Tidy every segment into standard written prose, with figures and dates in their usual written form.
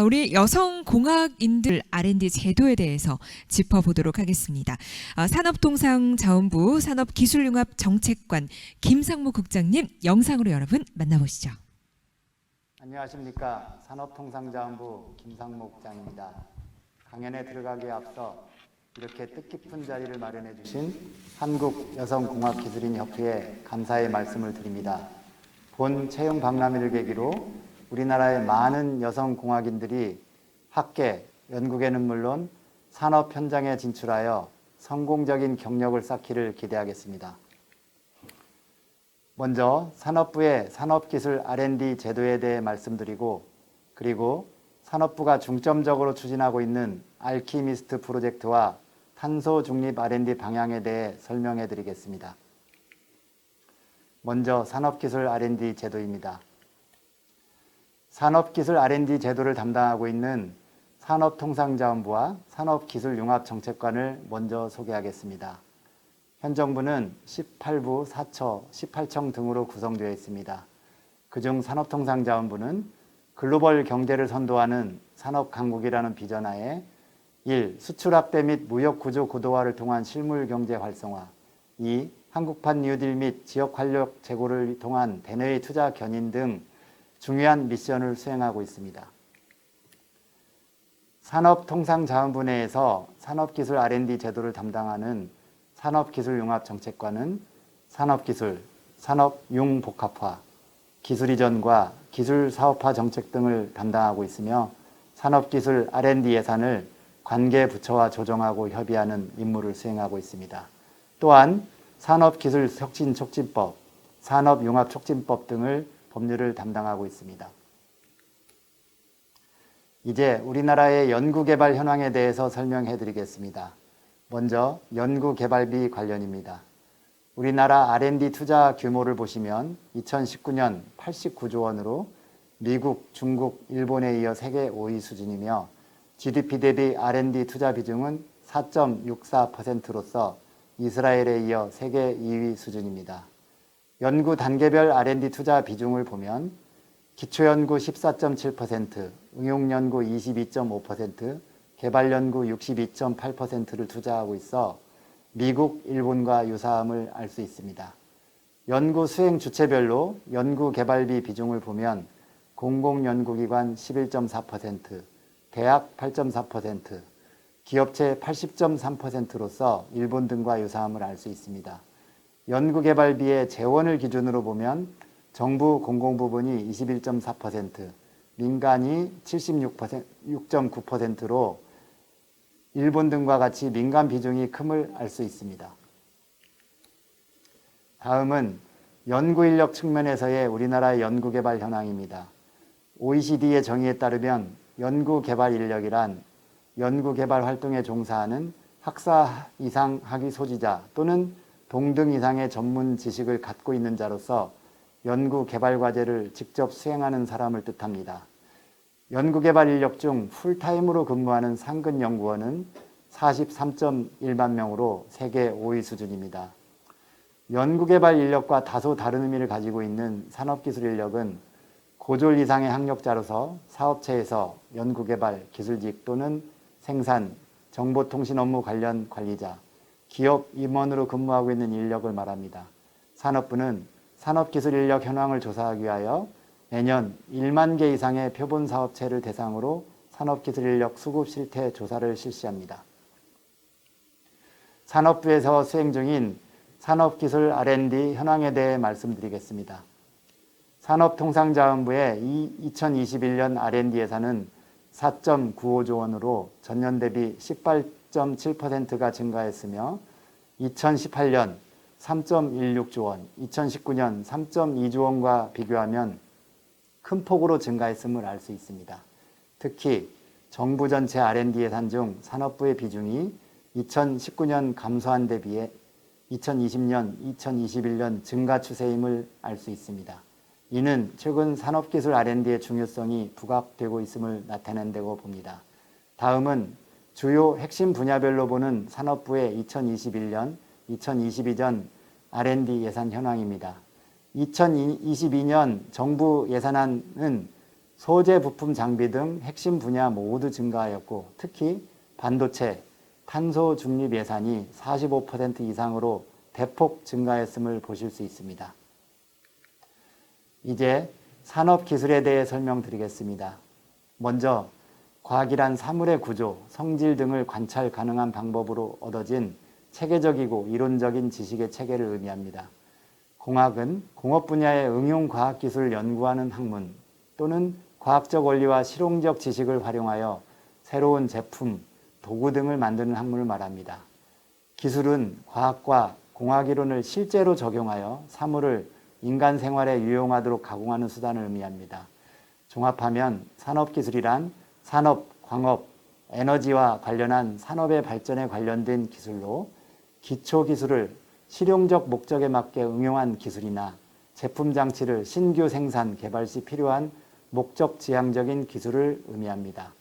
우리 여성공학인들 R&D 제도에 대해서 짚어보도록 하겠습니다. 산업통상자원부 산업기술융합정책관 김상무 국장님 영상으로 여러분 만나보시죠. 안녕하십니까. 산업통상자원부 김상무 국장입니다. 강연에 들어가기에 앞서 이렇게 뜻깊은 자리를 마련해 주신 한국여성공학기술인협회에 감사의 말씀을 드립니다. 본 채용 박람회를 계기로 우리나라의 많은 여성공학인들이 학계, 연구계는 물론 산업 현장에 진출하여 성공적인 경력을 쌓기를 기대하겠습니다. 먼저 산업부의 산업기술 R&D 제도에 대해 말씀드리고, 그리고 산업부가 중점적으로 추진하고 있는 알키미스트 프로젝트와 탄소 중립 R&D 방향에 대해 설명해 드리겠습니다. 먼저 산업기술 R&D 제도입니다. 산업기술 R&D 제도를 담당하고 있는 산업통상자원부와 산업기술융합정책관을 먼저 소개하겠습니다. 현 정부는 18부, 4처, 18청 등으로 구성되어 있습니다. 그중 산업통상자원부는 글로벌 경제를 선도하는 산업강국이라는 비전하에 1. 수출 확대 및 무역구조 고도화를 통한 실물경제 활성화, 2. 한국판 뉴딜 및 지역활력 제고를 통한 대내외 투자 견인 등 중요한 미션을 수행하고 있습니다. 산업통상자원부 내에서 산업기술 R&D 제도를 담당하는 산업기술융합정책관은 산업기술, 산업융복합화, 기술이전과 기술사업화 정책 등을 담당하고 있으며 산업기술 R&D 예산을 관계부처와 조정하고 협의하는 임무를 수행하고 있습니다. 또한 산업기술혁신촉진법, 산업융합촉진법 등을 법률을 담당하고 있습니다. 이제 우리나라의 연구개발 현황에 대해서 설명해 드리겠습니다. 먼저 연구개발비 관련입니다. 우리나라 R&D 투자 규모를 보시면 2019년 89조 원으로 미국, 중국, 일본에 이어 세계 5위 수준이며 GDP 대비 R&D 투자 비중은 4.64%로서 이스라엘에 이어 세계 2위 수준입니다. 연구 단계별 R&D 투자 비중을 보면 기초연구 14.7%, 응용연구 22.5%, 개발연구 62.8%를 투자하고 있어 미국, 일본과 유사함을 알 수 있습니다. 연구 수행 주체별로 연구 개발비 비중을 보면 공공연구기관 11.4%, 대학 8.4%, 기업체 80.3%로서 일본 등과 유사함을 알 수 있습니다. 연구개발비의 재원을 기준으로 보면 정부 공공 부분이 21.4%, 민간이 76.9%로 일본 등과 같이 민간 비중이 큼을 알 수 있습니다. 다음은 연구인력 측면에서의 우리나라의 연구개발 현황입니다. OECD의 정의에 따르면 연구개발 인력이란 연구개발 활동에 종사하는 학사 이상 학위 소지자 또는 동등 이상의 전문 지식을 갖고 있는 자로서 연구개발 과제를 직접 수행하는 사람을 뜻합니다. 연구개발 인력 중 풀타임으로 근무하는 상근 연구원은 43.1만 명으로 세계 5위 수준입니다. 연구개발 인력과 다소 다른 의미를 가지고 있는 산업기술 인력은 고졸 이상의 학력자로서 사업체에서 연구개발, 기술직 또는 생산, 정보통신 업무 관련 관리자, 기업 임원으로 근무하고 있는 인력을 말합니다. 산업부는 산업기술 인력 현황을 조사하기 위하여 매년 1만 개 이상의 표본 사업체를 대상으로 산업기술 인력 수급 실태 조사를 실시합니다. 산업부에서 수행 중인 산업기술 R&D 현황에 대해 말씀드리겠습니다. 산업통상자원부의 2021년 R&D 예산은 4.95조 원으로 전년 대비 18.7%가 증가했으며 2018년 3.16조 원, 2019년 3.2조 원과 비교하면 큰 폭으로 증가했음을 알 수 있습니다. 특히 정부 전체 R&D 예산 중 산업부의 비중이 2019년 감소한 데 비해 2020년, 2021년 증가 추세임을 알 수 있습니다. 이는 최근 산업기술 R&D의 중요성이 부각되고 있음을 나타낸다고 봅니다. 다음은 주요 핵심 분야별로 보는 산업부의 2021년, 2022년 R&D 예산 현황입니다. 2022년 정부 예산안은 소재 부품 장비 등 핵심 분야 모두 증가하였고 특히 반도체, 탄소 중립 예산이 45% 이상으로 대폭 증가했음을 보실 수 있습니다. 이제 산업기술에 대해 설명드리겠습니다. 먼저 과학이란 사물의 구조, 성질 등을 관찰 가능한 방법으로 얻어진 체계적이고 이론적인 지식의 체계를 의미합니다. 공학은 공업 분야의 응용 과학기술을 연구하는 학문 또는 과학적 원리와 실용적 지식을 활용하여 새로운 제품, 도구 등을 만드는 학문을 말합니다. 기술은 과학과 공학이론을 실제로 적용하여 사물을 인간 생활에 유용하도록 가공하는 수단을 의미합니다. 종합하면 산업기술이란 산업, 광업, 에너지와 관련한 산업의 발전에 관련된 기술로 기초기술을 실용적 목적에 맞게 응용한 기술이나 제품 장치를 신규 생산, 개발 시 필요한 목적 지향적인 기술을 의미합니다.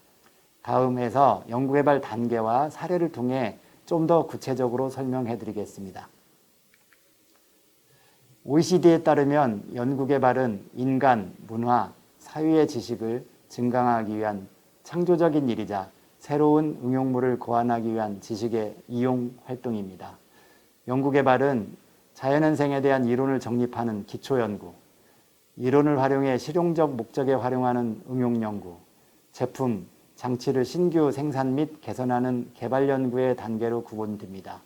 다음에서 연구개발 단계와 사례를 통해 좀 더 구체적으로 설명해 드리겠습니다. OECD에 따르면 연구개발은 인간, 문화, 사회의 지식을 증강하기 위한 창조적인 일이자 새로운 응용물을 고안하기 위한 지식의 이용 활동입니다. 연구개발은 자연현생에 대한 이론을 정립하는 기초연구, 이론을 활용해 실용적 목적에 활용하는 응용연구, 제품, 장치를 신규 생산 및 개선하는 개발연구의 단계로 구분됩니다.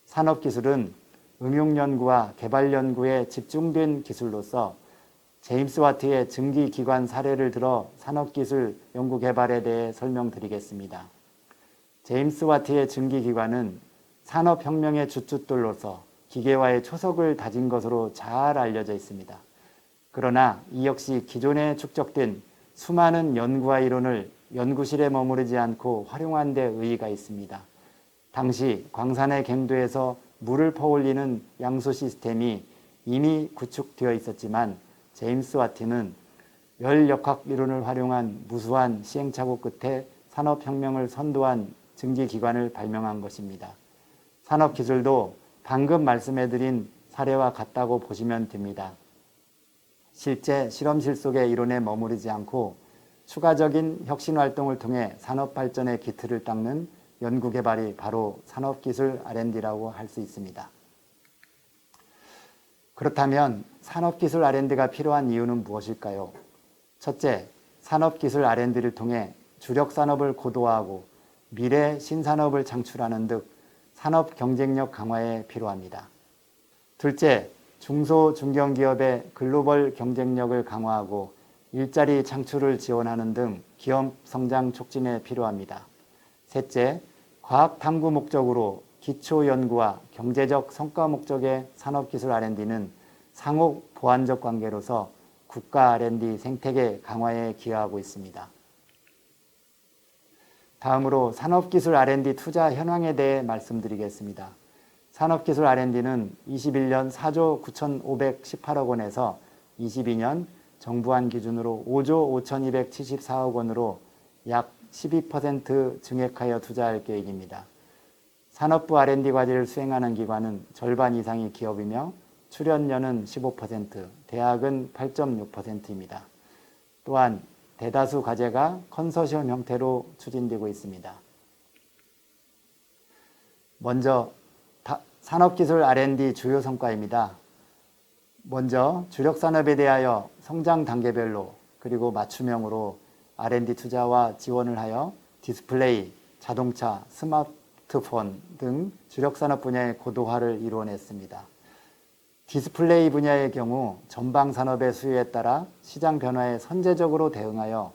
산업기술은 응용연구와 개발연구에 집중된 기술로서 제임스 와트의 증기기관 사례를 들어 산업기술 연구개발에 대해 설명드리겠습니다. 제임스 와트의 증기기관은 산업혁명의 주춧돌로서 기계화의 초석을 다진 것으로 잘 알려져 있습니다. 그러나 이 역시 기존에 축적된 수많은 연구와 이론을 연구실에 머무르지 않고 활용한 데 의의가 있습니다. 당시 광산의 갱도에서 물을 퍼올리는 양수 시스템이 이미 구축되어 있었지만 제임스 와트는 열역학 이론을 활용한 무수한 시행착오 끝에 산업혁명을 선도한 증기기관을 발명한 것입니다. 산업기술도 방금 말씀해드린 사례와 같다고 보시면 됩니다. 실제 실험실 속의 이론에 머무르지 않고 추가적인 혁신활동을 통해 산업발전의 기틀을 닦는 연구개발이 바로 산업기술 R&D라고 할 수 있습니다. 그렇다면 산업기술 R&D가 필요한 이유는 무엇일까요? 첫째, 산업기술 R&D를 통해 주력산업을 고도화하고 미래 신산업을 창출하는 등 산업 경쟁력 강화에 필요합니다. 둘째, 중소 중견기업의 글로벌 경쟁력을 강화하고 일자리 창출을 지원하는 등 기업 성장 촉진에 필요합니다. 셋째, 과학 탐구 목적으로 기초 연구와 경제적 성과 목적의 산업기술 R&D는 상호 보완적 관계로서 국가 R&D 생태계 강화에 기여하고 있습니다. 다음으로 산업기술 R&D 투자 현황에 대해 말씀드리겠습니다. 산업기술 R&D는 21년 4조 9,518억 원에서 22년 정부안 기준으로 5조 5,274억 원으로 약 12% 증액하여 투자할 계획입니다. 산업부 R&D 과제를 수행하는 기관은 절반 이상이 기업이며 출연료는 15%, 대학은 8.6%입니다. 또한 대다수 과제가 컨소시엄 형태로 추진되고 있습니다. 먼저 산업기술 R&D 주요 성과입니다. 먼저 주력산업에 대하여 성장 단계별로 그리고 맞춤형으로 R&D 투자와 지원을 하여 디스플레이, 자동차, 스마트폰 등 주력산업 분야의 고도화를 이루어냈습니다. 디스플레이 분야의 경우 전방 산업의 수요에 따라 시장 변화에 선제적으로 대응하여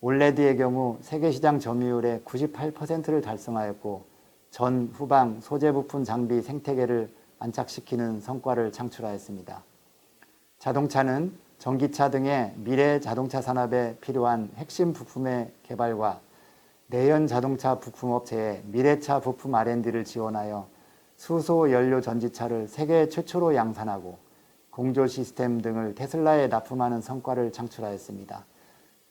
올레드의 경우 세계시장 점유율의 98%를 달성하였고 전, 후방, 소재 부품 장비 생태계를 안착시키는 성과를 창출하였습니다. 자동차는 전기차 등의 미래 자동차 산업에 필요한 핵심 부품의 개발과 내연 자동차 부품업체의 미래차 부품 R&D를 지원하여 수소 연료 전지차를 세계 최초로 양산하고 공조 시스템 등을 테슬라에 납품하는 성과를 창출하였습니다.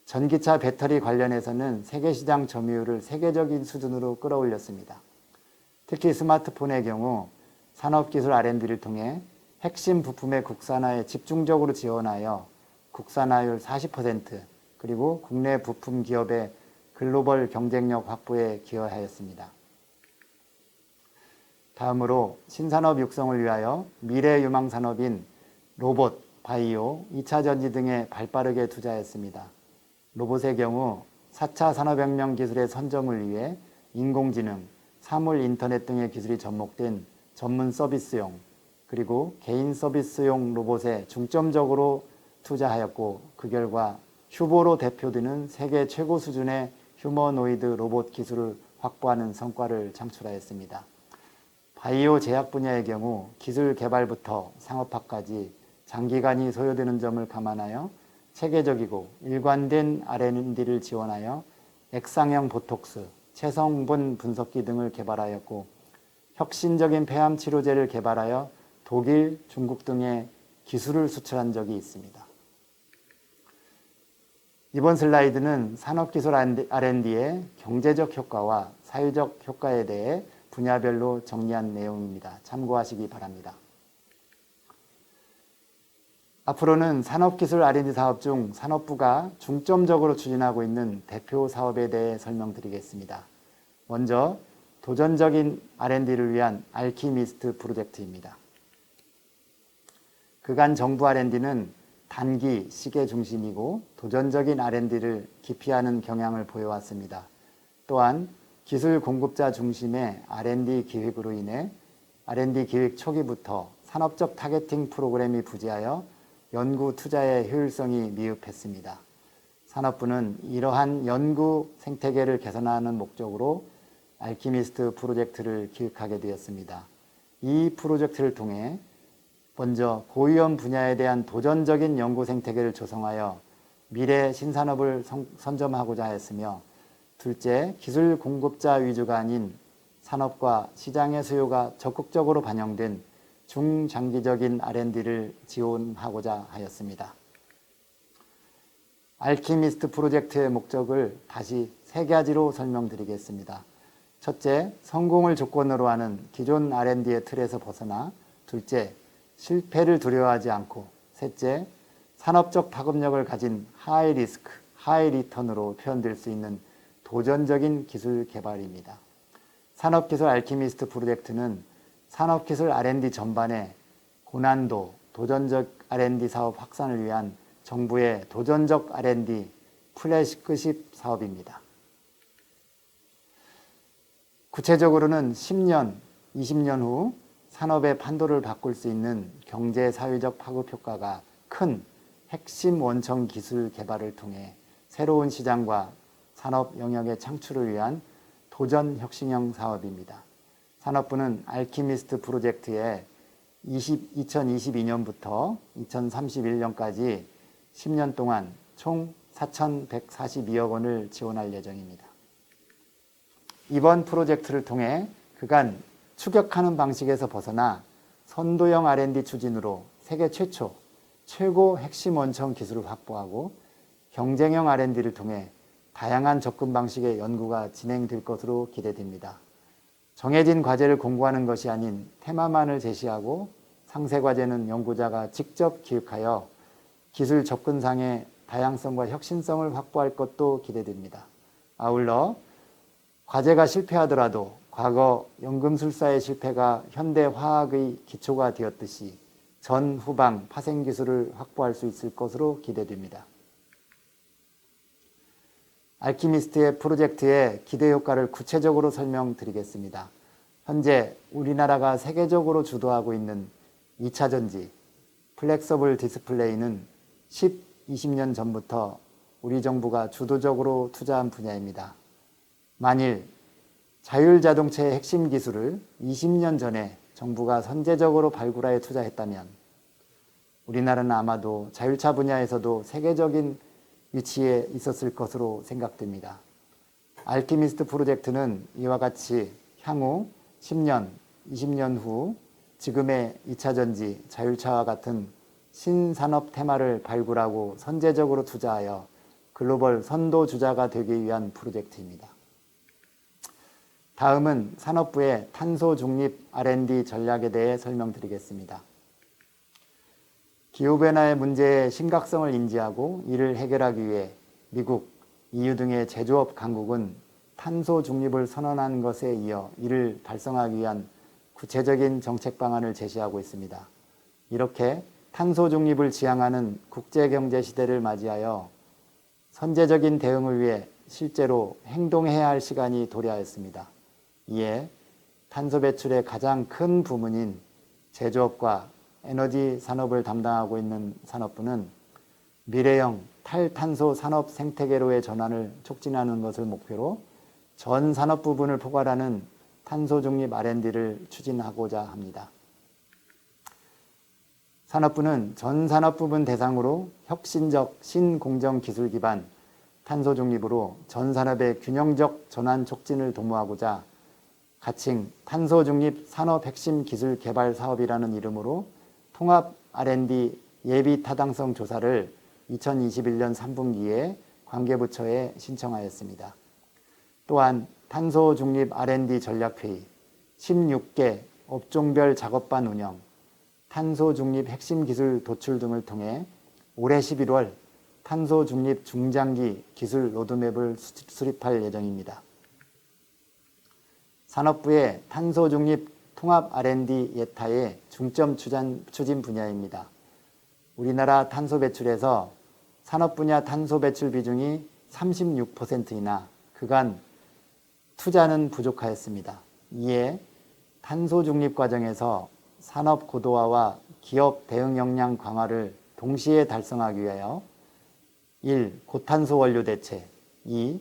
전기차 배터리 관련해서는 세계시장 점유율을 세계적인 수준으로 끌어올렸습니다. 특히 스마트폰의 경우 산업기술 R&D를 통해 핵심 부품의 국산화에 집중적으로 지원하여 국산화율 40%, 그리고 국내 부품 기업의 글로벌 경쟁력 확보에 기여하였습니다. 다음으로 신산업 육성을 위하여 미래 유망 산업인 로봇, 바이오, 2차 전지 등에 발빠르게 투자했습니다. 로봇의 경우 4차 산업혁명 기술의 선점을 위해 인공지능, 사물 인터넷 등의 기술이 접목된 전문 서비스용, 그리고 개인 서비스용 로봇에 중점적으로 투자하였고, 그 결과 휴보로 대표되는 세계 최고 수준의 휴머노이드 로봇 기술을 확보하는 성과를 창출하였습니다. 바이오 제약 분야의 경우 기술 개발부터 상업화까지 장기간이 소요되는 점을 감안하여 체계적이고 일관된 R&D를 지원하여 액상형 보톡스, 체성분 분석기 등을 개발하였고, 혁신적인 폐암 치료제를 개발하여 독일, 중국 등에 기술을 수출한 적이 있습니다. 이번 슬라이드는 산업기술 R&D의 경제적 효과와 사회적 효과에 대해 분야별로 정리한 내용입니다. 참고하시기 바랍니다. 앞으로는 산업기술 R&D 사업 중 산업부가 중점적으로 추진하고 있는 대표 사업에 대해 설명드리겠습니다. 먼저 도전적인 R&D를 위한 알키미스트 프로젝트입니다. 그간 정부 R&D는 단기, 시계 중심이고 도전적인 R&D를 기피하는 경향을 보여왔습니다. 또한 기술 공급자 중심의 R&D 기획으로 인해 R&D 기획 초기부터 산업적 타겟팅 프로그램이 부재하여 연구 투자의 효율성이 미흡했습니다. 산업부는 이러한 연구 생태계를 개선하는 목적으로 알키미스트 프로젝트를 기획하게 되었습니다. 이 프로젝트를 통해 먼저 고위험 분야에 대한 도전적인 연구 생태계를 조성하여 미래 신산업을 선점하고자 하였으며, 둘째, 기술 공급자 위주가 아닌 산업과 시장의 수요가 적극적으로 반영된 중장기적인 R&D를 지원하고자 하였습니다. 알키미스트 프로젝트의 목적을 다시 세 가지로 설명드리겠습니다. 첫째, 성공을 조건으로 하는 기존 R&D의 틀에서 벗어나, 둘째, 실패를 두려워하지 않고, 셋째, 산업적 파급력을 가진 하이 리스크, 하이 리턴으로 표현될 수 있는 도전적인 기술 개발입니다. 산업기술 알키미스트 프로젝트는 산업기술 R&D 전반의 고난도, 도전적 R&D 사업 확산을 위한 정부의 도전적 R&D 플래그십 사업입니다. 구체적으로는 10년, 20년 후 산업의 판도를 바꿀 수 있는 경제 사회적 파급 효과가 큰 핵심 원천 기술 개발을 통해 새로운 시장과 산업 영역의 창출을 위한 도전 혁신형 사업입니다. 산업부는 알키미스트 프로젝트에 2022년부터 2031년까지 10년 동안 총 4,142억 원을 지원할 예정입니다. 이번 프로젝트를 통해 그간 추격하는 방식에서 벗어나 선도형 R&D 추진으로 세계 최고 핵심 원천 기술을 확보하고, 경쟁형 R&D를 통해 다양한 접근 방식의 연구가 진행될 것으로 기대됩니다. 정해진 과제를 공부하는 것이 아닌 테마만을 제시하고, 상세 과제는 연구자가 직접 기획하여 기술 접근상의 다양성과 혁신성을 확보할 것도 기대됩니다. 아울러 과제가 실패하더라도 과거 연금술사의 실패가 현대 화학의 기초가 되었듯이 전 후방 파생 기술을 확보할 수 있을 것으로 기대됩니다. 알키미스트의 프로젝트의 기대 효과를 구체적으로 설명드리겠습니다. 현재 우리나라가 세계적으로 주도하고 있는 2차 전지, 플렉서블 디스플레이는 20년 전부터 우리 정부가 주도적으로 투자한 분야입니다. 만일 자율자동차의 핵심 기술을 20년 전에 정부가 선제적으로 발굴하여 투자했다면 우리나라는 아마도 자율차 분야에서도 세계적인 위치에 있었을 것으로 생각됩니다. 알키미스트 프로젝트는 이와 같이 향후 10년, 20년 후 지금의 2차 전지, 자율차와 같은 신산업 테마를 발굴하고 선제적으로 투자하여 글로벌 선도주자가 되기 위한 프로젝트입니다. 다음은 산업부의 탄소 중립 R&D 전략에 대해 설명드리겠습니다. 기후변화의 문제의 심각성을 인지하고 이를 해결하기 위해 미국, EU 등의 제조업 강국은 탄소 중립을 선언한 것에 이어 이를 달성하기 위한 구체적인 정책 방안을 제시하고 있습니다. 이렇게 탄소 중립을 지향하는 국제경제 시대를 맞이하여 선제적인 대응을 위해 실제로 행동해야 할 시간이 도래하였습니다. 이에 탄소 배출의 가장 큰 부문인 제조업과 에너지 산업을 담당하고 있는 산업부는 미래형 탈탄소 산업 생태계로의 전환을 촉진하는 것을 목표로 전 산업 부분을 포괄하는 탄소 중립 R&D를 추진하고자 합니다. 산업부는 전 산업 부분 대상으로 혁신적 신공정 기술 기반 탄소 중립으로 전 산업의 균형적 전환 촉진을 도모하고자 가칭 탄소 중립 산업 핵심 기술 개발 사업이라는 이름으로 통합 R&D 예비 타당성 조사를 2021년 3분기에 관계부처에 신청하였습니다. 또한 탄소 중립 R&D 전략회의, 16개 업종별 작업반 운영, 탄소 중립 핵심 기술 도출 등을 통해 올해 11월 탄소 중립 중장기 기술 로드맵을 수립할 예정입니다. 산업부의 탄소 중립 통합 R&D 예타의 중점 추진 분야입니다. 우리나라 탄소 배출에서 산업 분야 탄소 배출 비중이 36%이나 그간 투자는 부족하였습니다. 이에 탄소 중립 과정에서 산업 고도화와 기업 대응 역량 강화를 동시에 달성하기 위하여 1. 고탄소 원료 대체 2.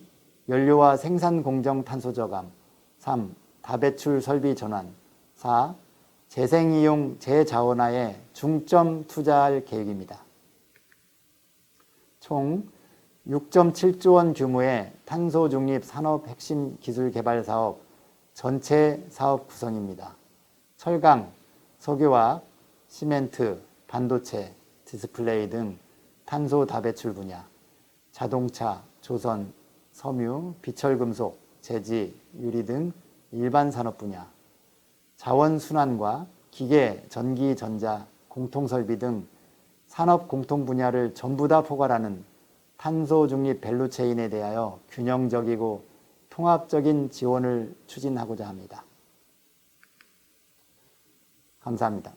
연료와 생산 공정 탄소 저감 3. 다배출 설비 전환 4. 재생이용 재자원화에 중점 투자할 계획입니다. 총 6.7조 원 규모의 탄소 중립 산업 핵심 기술 개발 사업 전체 사업 구성입니다. 철강, 석유화학, 시멘트, 반도체, 디스플레이 등 탄소 다배출 분야, 자동차, 조선, 섬유, 비철금속, 제지, 유리 등 일반 산업 분야, 자원순환과 기계, 전기, 전자, 공통설비 등 산업 공통 분야를 전부 다 포괄하는 탄소 중립 밸류체인에 대하여 균형적이고 통합적인 지원을 추진하고자 합니다. 감사합니다.